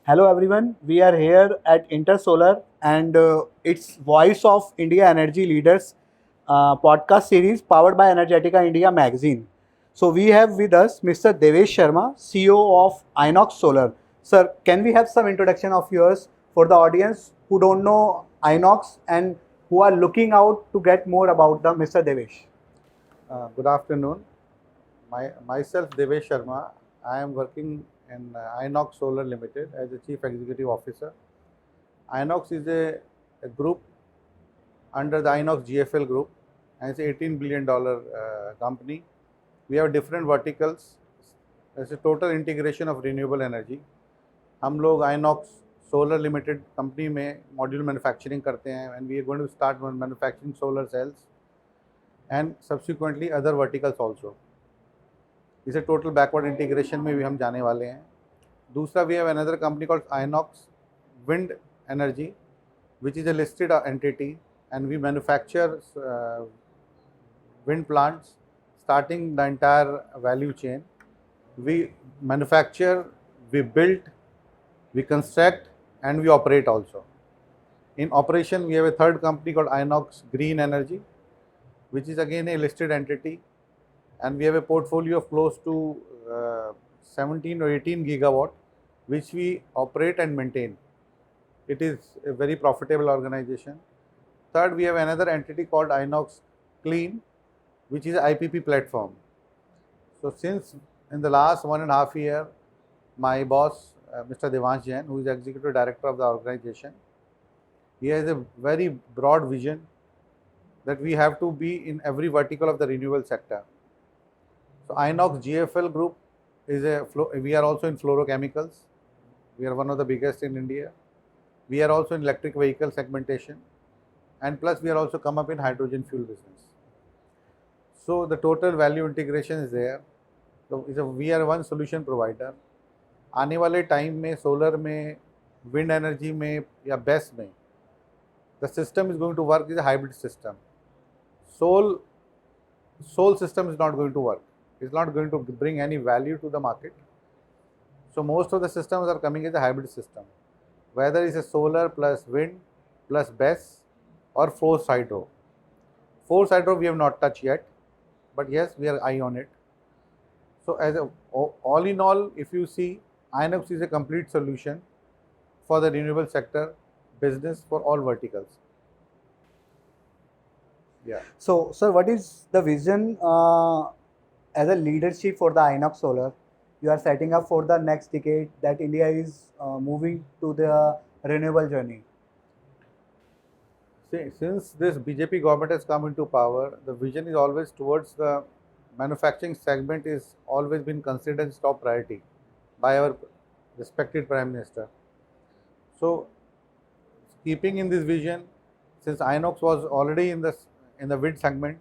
Hello everyone, we are here at Inter Solar and it's Voice of India Energy Leaders podcast series powered by Energetica India Magazine. So we have with us Mr. Devesh Sharma, CEO of INOX Solar. Sir, can we have some introduction of yours for the audience who don't know INOX and who are looking out to get more about the Mr. Devesh? Good afternoon. Myself Devesh Sharma. I am working in INOX Solar Limited as a Chief Executive Officer. INOX is a group under the INOX GFL Group, and it's an $18 billion company. We have different verticals. There's a total integration of renewable energy. हम लोग INOX Solar Limited company में module manufacturing करते हैं and we are going to start manufacturing solar cells and subsequently other verticals also. इसे total backward integration में भी हम जाने वाले हैं. दूसरा, we have another company called Inox wind energy which is a listed entity, and we manufacture wind plants starting the entire value chain. We manufacture, we build, we construct, and we operate also. In operation, we have a third company called INOX Green Energy, which is again a listed entity, and we have a portfolio of close to 17 or 18 gigawatt, which we operate and maintain. It is a very profitable organization. Third, we have another entity called INOX Clean, which is an IPP platform. So since in the last 1.5 year, my boss, Mr. Devesh Jain, who is Executive Director of the organization, he has a very broad vision that we have to be in every vertical of the renewable sector. So INOX GFL Group is we are also in fluorochemicals. We are one of the biggest in India. We are also in electric vehicle segmentation, and plus we are also come up in hydrogen fuel business. So the total value integration is there. So we are one solution provider. आने वाले time में solar में, wind energy में या base में, the system is going to work is a hybrid system. Sole system is not going to work. It's not going to bring any value to the market. So most of the systems are coming as a hybrid system, whether it's a solar plus wind plus BESS or forced hydro. Forced hydro we have not touched yet, but yes, we are eye on it. So all in all, if you see, INOX is a complete solution for the renewable sector business for all verticals. Yeah. So, sir, what is the vision as a leadership for the INOX Solar? You are setting up for the next decade that India is moving to the renewable journey. See, since this BJP government has come into power, the vision is always towards the manufacturing segment is always been considered as top priority by our respected Prime Minister. So, keeping in this vision, since INOX was already in the wind segment,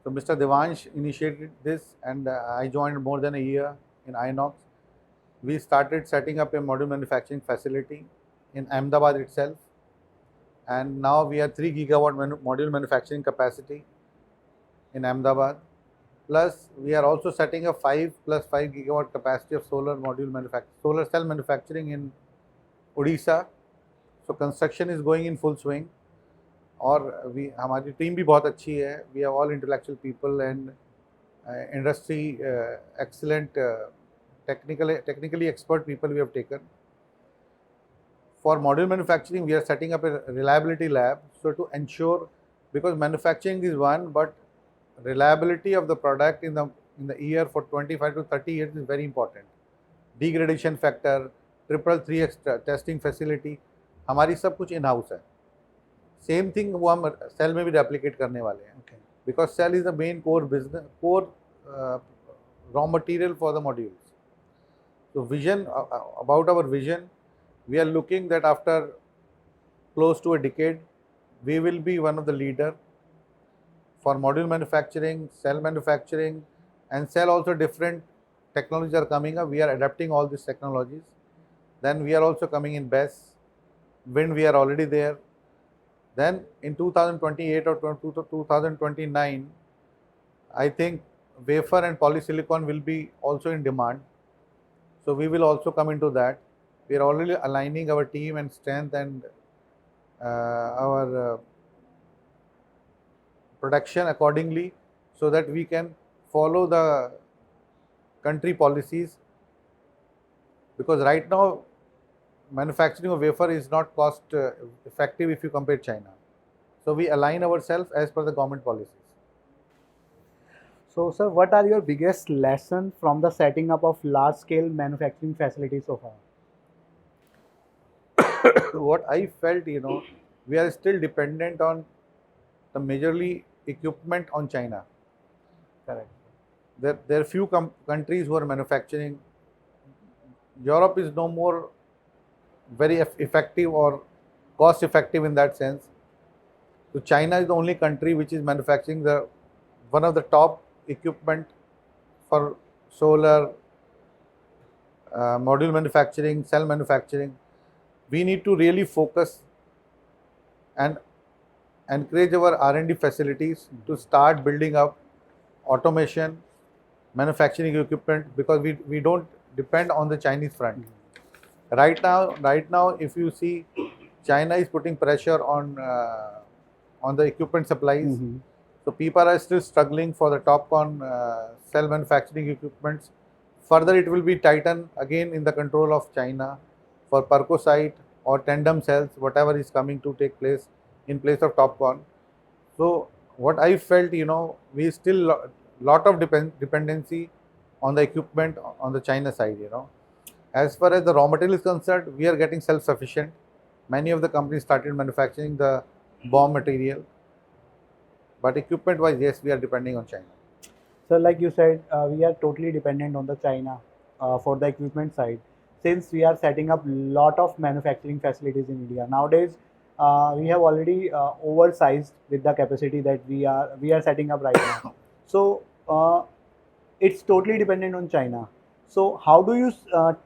so Mr. Devansh initiated this, and I joined more than a year in INOX. We started setting up a module manufacturing facility in Ahmedabad itself, and now we have 3 gigawatt module manufacturing capacity in Ahmedabad. Plus, we are also setting up 5 plus 5 gigawatt capacity of solar cell manufacturing in Odisha. So construction is going in full swing. और हमारी team भी बहुत अच्छी है. We have all intellectual people and industry excellent technically expert people we have taken. For module manufacturing, we are setting up a reliability lab, so to ensure, because manufacturing is one, but reliability of the product in the year for 25 to 30 years is very important. Degradation factor, 333x testing facility, हमारी सब कुछ in house है. Same thing वो हम cell में भी replicate करने वाले हैं, because cell is the main core raw material for the modules. So vision, about our vision, we are looking that after close to a decade, we will be one of the leader for module manufacturing, cell manufacturing, and cell also different technologies are coming up. We are adapting all these technologies. Then we are also coming in BESS, wind we are already there. Then in 2028 or 2029, I think wafer and polysilicon will be also in demand. So we will also come into that. We are already aligning our team and strength and our production accordingly, so that we can follow the country policies, because right now manufacturing of wafer is not cost effective if you compare China. So we align ourselves as per the government policies. So, sir, what are your biggest lessons from the setting up of large-scale manufacturing facilities so far? What I felt, we are still dependent on the majorly equipment on China. Correct. There are few countries who are manufacturing. Europe is no more very effective or cost effective in that sense. So China is the only country which is manufacturing the one of the top equipment for solar, module manufacturing, cell manufacturing. We need to really focus and encourage our R&D facilities to start building up automation, manufacturing equipment, because we don't depend on the Chinese front. Right now, if you see, China is putting pressure on the equipment supplies. Mhm. So people are still struggling for the TOPCon cell manufacturing equipments. Further, it will be tightened again in the control of China for percosite or tandem cells, whatever is coming to take place in place of TOPCon. So what I felt, we still lot of dependency on the equipment on the China side. As far as the raw material is concerned, we are getting self-sufficient. Many of the companies started manufacturing the BOM material, but equipment-wise, yes, we are depending on China. So, like you said, we are totally dependent on the China for the equipment side. Since we are setting up lot of manufacturing facilities in India nowadays, we have already oversized with the capacity that we are setting up right now. So, it's totally dependent on China. So, how do you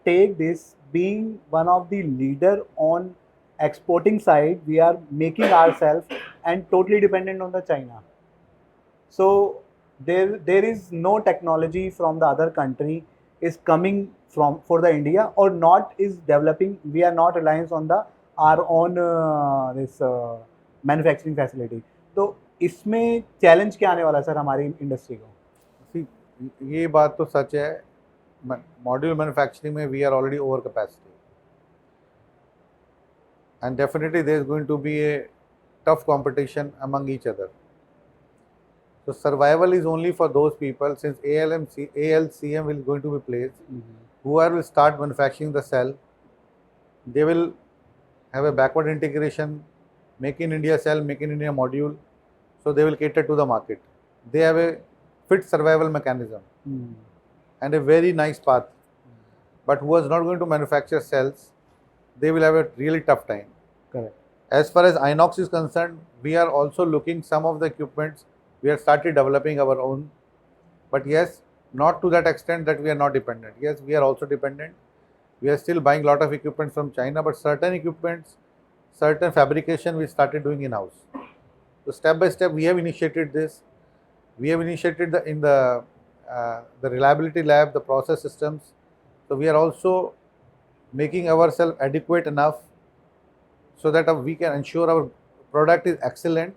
take this being one of the leader on exporting side? We are making ourselves and totally dependent on the China. So there is no technology from the other country is coming from for the India or not is developing. We are not reliant on the our own this manufacturing facility. तो इसमें challenge क्या आने वाला है sir हमारी industry को? See, ये बात तो सच है. मॉड्यूल मैन्युफैक्चरिंग में we are already over capacity, and definitely there is going to be a tough competition among each other. So survival is only for those people, since ALCM will going to be placed. Whoever will start manufacturing the cell, they will have a backward integration, make in India cell, make in India module, so they will cater to the market. They have a fit survival mechanism and a very nice path. But who is not going to manufacture cells, they will have a really tough time. Correct. As far as INOX is concerned, we are also looking some of the equipments. We have started developing our own, but yes, not to that extent that we are not dependent. Yes, we are also dependent. We are still buying a lot of equipment from China, but certain equipments, certain fabrication we started doing in-house. So step by step, we have initiated this. We have initiated the reliability lab, the process systems. So we are also making ourselves adequate enough so that we can ensure our product is excellent,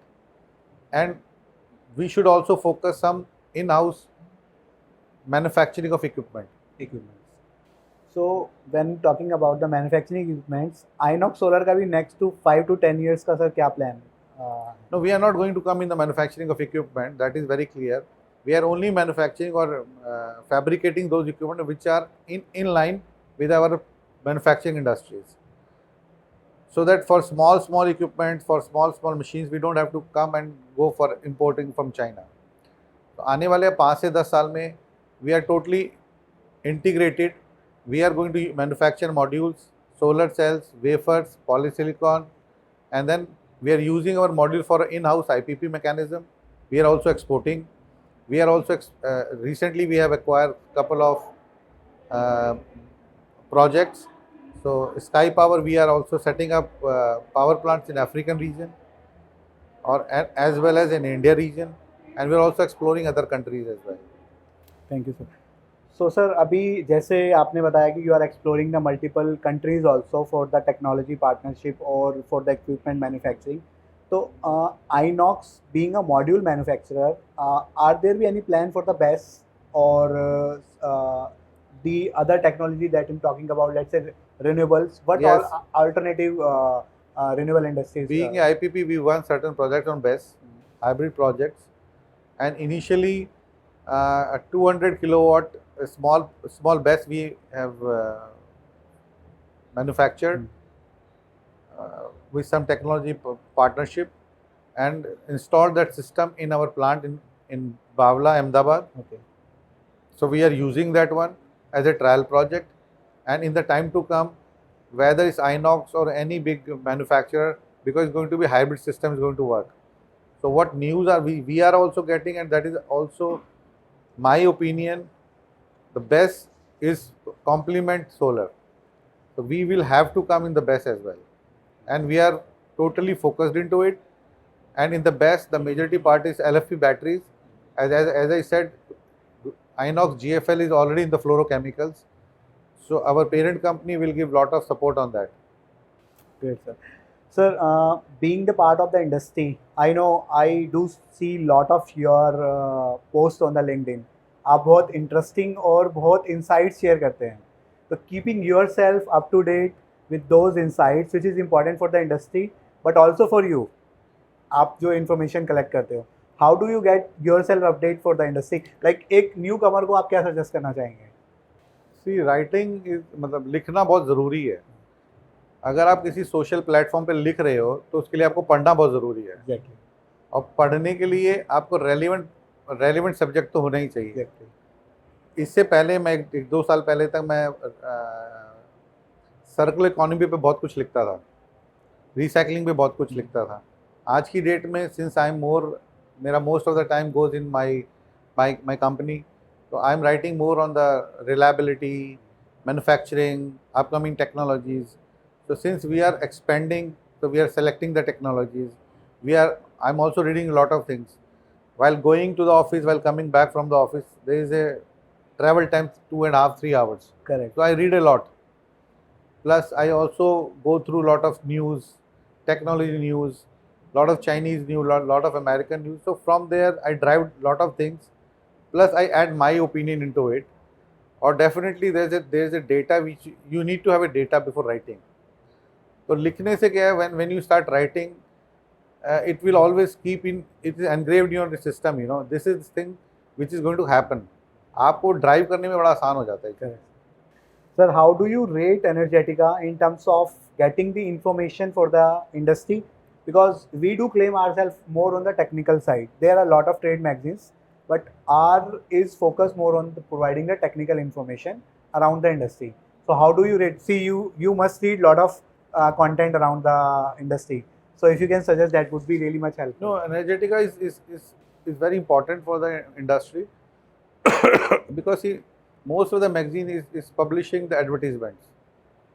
and we should also focus some in-house manufacturing of equipment. So when talking about the manufacturing equipments, INOX Solar का भी next to 5 to 10 years का sir क्या plan? No, we are not going to come in the manufacturing of equipment. That is very clear. We are only manufacturing or fabricating those equipment which are in line with our manufacturing industries. So that for small equipment, for small machines, we don't have to come and go for importing from China. तो आने वाले 5 से 10 साल में we are totally integrated. We are going to manufacture modules, solar cells, wafers, polysilicon, and then we are using our module for in-house IPP mechanism. We are also exporting. We are also recently we have acquired couple of projects. So Sky Power, we are also setting up power plants in African region, or as well as in India region, and we are also exploring other countries as well. Thank you, sir. So sir अभी जैसे आपने बताया कि you are exploring the multiple countries also for the technology partnership और for the equipment manufacturing, तो Inox being a module manufacturer, are there be any plan for the best और the other technology that I'm talking about, let's say renewables, what all Yes, alternative renewable industries? being a IPP, we won certain projects on BESS, hybrid projects, and initially a 200 kilowatt small BESS we have manufactured with some technology partnership and installed that system in our plant in Bavla, Ahmedabad. Okay. So we are using that one as a trial project, and in the time to come, whether it's Inox or any big manufacturer, because it's going to be hybrid system is going to work. So what news are we are also getting, and that is also my opinion, the best is complement solar. So we will have to come in the best as well, and we are totally focused into it. And in the best, the majority part is LFP batteries. As I said, Inox GFL is already in the fluorochemicals. So our parent company will give lot of support on that. Great, sir. Sir, being the part of the industry, I know I do see lot of your posts on the LinkedIn. आप बहुत interesting और बहुत insights share करते हैं. तो keeping yourself up to date with those insights, which is important for the industry, but also for you. आप जो information collect करते हो, how do you get yourself update for the industry? Like एक newcomer को आप क्या suggest करना चाहेंगे? See, writing is मतलब लिखना बहुत ज़रूरी है. अगर आप किसी सोशल प्लेटफॉर्म पे लिख रहे हो तो उसके लिए आपको पढ़ना बहुत ज़रूरी है. Exactly. और पढ़ने के लिए आपको रेलिवेंट सब्जेक्ट तो होना ही चाहिए. Exactly. इससे पहले मैं एक दो साल पहले तक मैं सर्कुलर इकोनॉमी पे बहुत कुछ लिखता था, रिसाइकलिंग पे बहुत कुछ लिखता था. आज की डेट में सिंस आई एम मोर, मेरा most of the time goes in my company, तो I am writing more on the reliability, manufacturing, upcoming technologies. So since we are expanding, so we are selecting the technologies. I'm also reading a lot of things. While going to the office, while coming back from the office, there is a travel time 2.5, 3 hours. Correct. So I read a lot. Plus, I also go through a lot of news, technology news, lot of Chinese news, lot of American news. So from there, I drive a lot of things. Plus, I add my opinion into it. Or definitely, there's a data which you need to have a data before writing. तो लिखने से क्या है, when you start writing, it will always keep in, it is engraved in your system, you know, this is thing which is going to happen. आपको drive करने में बड़ा आसान हो जाता है. Correct. Sir, how do you rate Energetica in terms of getting the information for the industry? Because we do claim ourselves more on the technical side. There are a lot of trade magazines, but our is focused more on providing the technical information around the industry. So how do you rate? See, you must read a lot of content around the industry. So if you can suggest, that would be really much helpful. No, Energetica is very important for the industry because see, most of the magazine is publishing the advertisements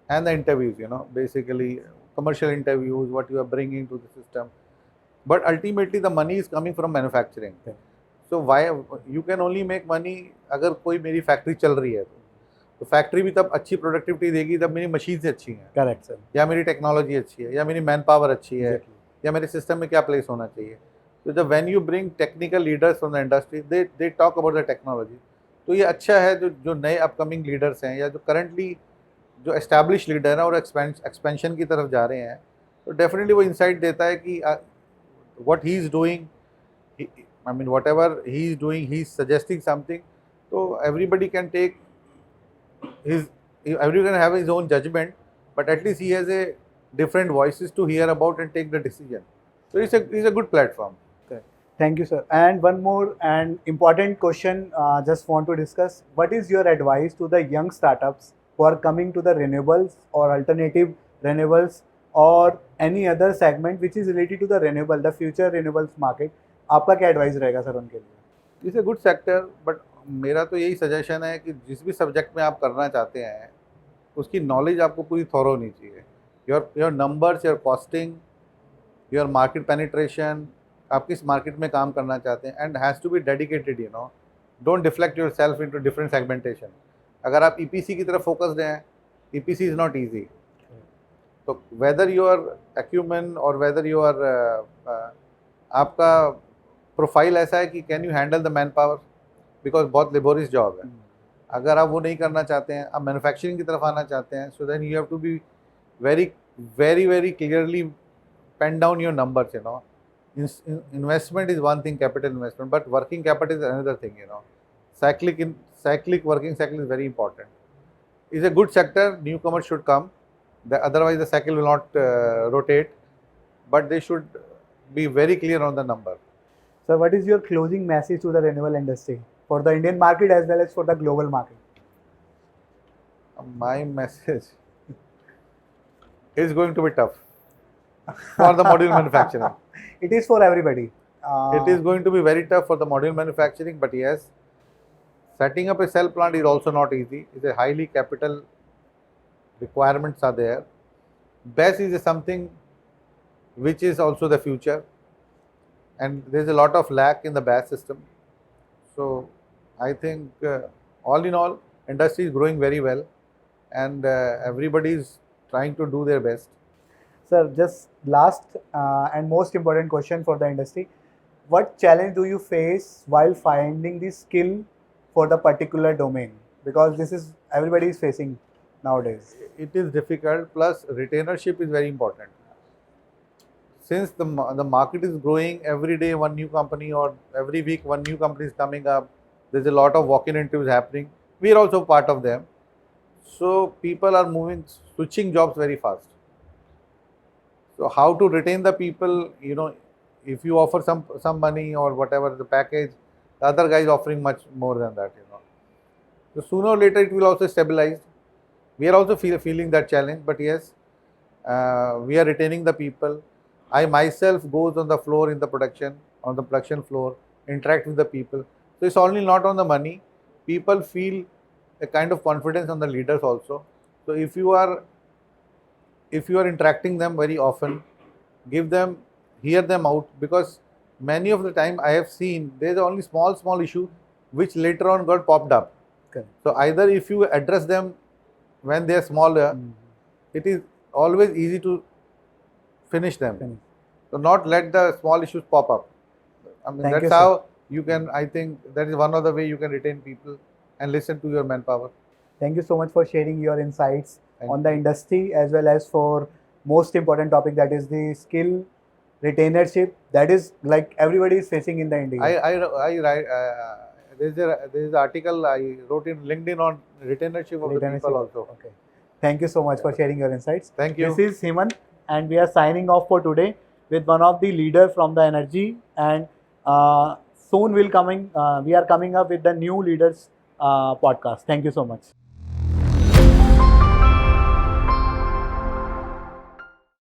and the interviews, you know, basically commercial interviews, what you are bringing to the system. But ultimately the money is coming from manufacturing. Okay. So why you can only make money अगर कोई मेरी factory चल रही है तो factory भी तब अच्छी प्रोडक्टिविटी देगी जब मेरी मशीन अच्छी हैं. Correct sir. या मेरी टेक्नोलॉजी अच्छी है, या मेरी मैन पावर अच्छी है, Exactly. या मेरे सिस्टम में क्या प्लेस होना चाहिए. तो जब when you bring technical leaders from the industry, they talk about the technology. तो ये अच्छा है जो नए अपकमिंग लीडर्स हैं या जो करंटली जो एस्टैब्लिश लीडर हैं और एक्सपेंशन की तरफ जा रहे हैं, तो डेफिनेटली वो इंसाइट देता है कि what he is doing, I mean whatever he is doing, he is suggesting something. तो everybody can take everyone can have his own judgment, but at least he has a different voices to hear about and take the decision. So it's a good platform. Okay. Thank you, sir. And one more and important question, just want to discuss. What is your advice to the young startups who are coming to the renewables or alternative renewables or any other segment which is related to the renewable, the future renewables market? आपका क्या advice रहेगा sir उनके लिए? It's a good sector, but मेरा तो यही suggestion है कि जिस भी सब्जेक्ट में आप करना चाहते हैं उसकी नॉलेज आपको पूरी थॉरो होनी चाहिए. Your numbers, your costing, your market penetration, आप किस मार्केट में काम करना चाहते हैं, and has to be dedicated, you know. Don't deflect yourself into different segmentation. अगर आप EPC की तरफ focused हैं, EPC is not easy. तो whether you are acumen or whether you are आपका प्रोफाइल ऐसा है कि can you handle the man power, because बहुत लेबोरियस जॉब है. अगर आप वो नहीं करना चाहते हैं, आप मैन्युफैक्चरिंग की तरफ आना चाहते हैं, so then you have to be very very very clearly pen down your numbers. Investment is one thing, capital investment, but working capital is another thing. Cyclic working cycle is very important. It's a good sector, newcomers should come. Otherwise the cycle will not rotate, but they should be very clear on the number. So what is your closing message to the renewable industry for the Indian market as well as for the global market? My message is going to be tough for the module manufacturing. It is for everybody. It is going to be very tough for the module manufacturing, but yes, setting up a cell plant is also not easy. It's a highly capital requirements are there. BESS is something which is also the future, and there is a lot of lack in the BESS system. So I think all in all, industry is growing very well, and everybody is trying to do their best. Sir, just last and most important question for the industry. What challenge do you face while finding the skill for the particular domain? Because this is everybody is facing nowadays. It is difficult, plus retainership is very important. Since the market is growing, every day one new company or every week one new company is coming up, there's a lot of walk-in interviews happening. We are also part of them. So people are switching jobs very fast. So how to retain the people, if you offer some money or whatever the package, the other guy is offering much more than that, So sooner or later it will also stabilize. We are also feeling that challenge, but yes, we are retaining the people. I myself goes on the floor in the production, on the production floor, interact with the people. So it's only not on the money. People feel a kind of confidence on the leaders also. So if you are interacting them very often, hear them out, because many of the time I have seen there is only small issue which later on got popped up. Okay. So either if you address them when they are smaller, it is always easy to finish them. So not let the small issues pop up. I mean, that's how you can, I think that is one of the way you can retain people and listen to your manpower. Thank you so much for sharing your insights on the industry, as well as for most important topic, that is the skill retainership, that is like everybody is facing in the India. I write, there's an article I wrote in LinkedIn on retainership of the people also. Okay. Thank you so much for sharing your insights. Thank you. This is Hemant, and we are signing off for today with one of the leaders from the energy, and soon we are coming up with the new leaders podcast. Thank you so much.